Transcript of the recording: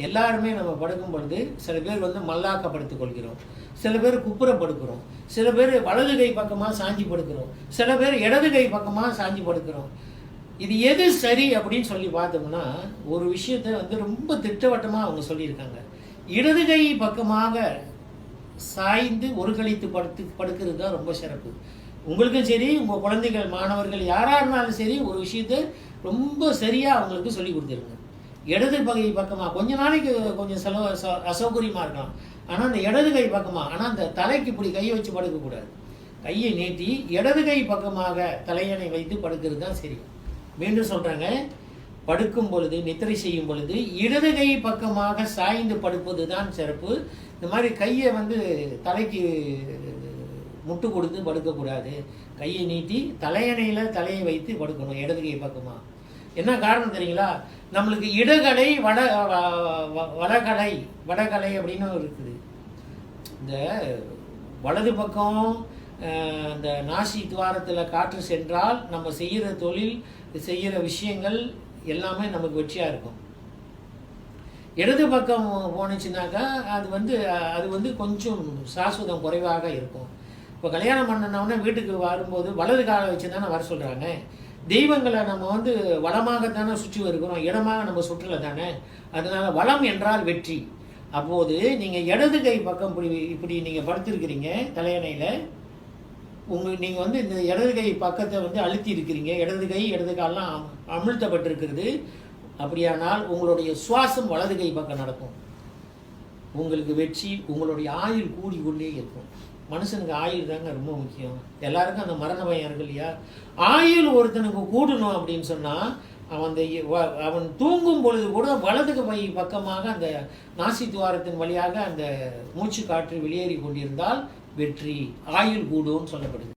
எல்லாருமே நம்ம படுக்கும் பொழுது சில பேர் வந்து மல்லாக்க படுத்துக் கொள்கிறோம், சில பேர் குப்புறம் படுக்கிறோம், சில பேர் வலது கை பக்கமாக சாஞ்சி படுக்கிறோம், சில பேர் இடது கை பக்கமாக சாஞ்சி படுக்கிறோம். இது எது சரி அப்படின்னு சொல்லி பார்த்தோம்னா ஒரு விஷயத்த வந்து ரொம்ப திட்டவட்டமாக அவங்க சொல்லியிருக்காங்க. இடது கை பக்கமாக சாய்ந்து ஒரு கழித்து படுக்கிறது தான் ரொம்ப சிறப்பு. உங்களுக்கும் சரி, உங்கள் குழந்தைகள் மாணவர்கள் யாராக இருந்தாலும் சரி, ஒரு விஷயத்த ரொம்ப சரியாக அவங்களுக்கு சொல்லி கொடுத்துருங்க. இடது கை பக்கமாக கொஞ்ச நாளைக்கு கொஞ்சம் அசௌகரியமாக இருக்கலாம், ஆனால் அந்த இடது கை பக்கமாக, ஆனால் அந்த தலைக்கு இப்படி கையை வச்சு படுக்கக்கூடாது. கையை நீட்டி இடது கை பக்கமாக தலையணை வைத்து படுக்கிறது தான் சரி. மீண்டும் சொல்கிறாங்க, படுக்கும் பொழுது நித்திரை செய்யும் பொழுது இடது கை பக்கமாக சாய்ந்து படுப்பது தான் சிறப்பு. இந்த மாதிரி கையை வந்து தலைக்கு முட்டு கொடுத்து படுக்கக்கூடாது. கையை நீட்டி தலையணையில் தலையை வைத்து படுக்கணும் இடது கை பக்கமாக. என்ன காரணம் தெரியுங்களா? நம்மளுக்கு இடகலை வடகலை அப்படின்னு இருக்குது. இந்த வலது பக்கம் இந்த நாசி துவாரத்தில் காற்று சென்றால் நம்ம செய்கிற தொழில், செய்கிற விஷயங்கள் எல்லாமே நமக்கு வெற்றியாக இருக்கும். இடது பக்கம் போனுச்சுனாக்கா அது வந்து கொஞ்சம் சாஸ்வதம் குறைவாக இருக்கும். இப்போ கல்யாணம் பண்ணனவுடனே வீட்டுக்கு வரும்போது வலது காலை வச்சு தானே வர சொல்கிறாங்க. தெய்வங்களை நம்ம வந்து வளமாகத்தானே சுற்றி வருகிறோம், இடமாக நம்ம சுற்றலை தானே. அதனால் வளம் என்றால் வெற்றி. அப்போது நீங்கள் இடது கை பக்கம் இப்படி நீங்கள் படுத்திருக்கிறீங்க தலையணையில், நீங்கள் வந்து இந்த இடது கை பக்கத்தை வந்து அழுத்தி இருக்கிறீங்க, இடது காலெலாம் அமிழ்த்தப்பட்டிருக்கிறது. அப்படியானால் உங்களுடைய சுவாசம் வலது கை பக்கம் நடக்கும். உங்களுக்கு வெற்றி, உங்களுடைய ஆயுள் கூடிக்கொண்டே இருக்கும். மனுஷனுக்கு ஆயுள் தாங்க ரொம்ப முக்கியம். எல்லாருக்கும் அந்த மரண பயம் இருக்கு இல்லையா? ஆயுள் ஒருத்தனுக்கு கூடணும் அப்படின்னு சொன்னால் அவன் தூங்கும் பொழுது கூட வலது கை பக்கமாக அந்த நாசி துவாரத்தின் வழியாக அந்த மூச்சு காற்று வெளியேறி கொண்டிருந்தால் வெற்றி, ஆயுள் கூடும்னு சொல்லப்படுது.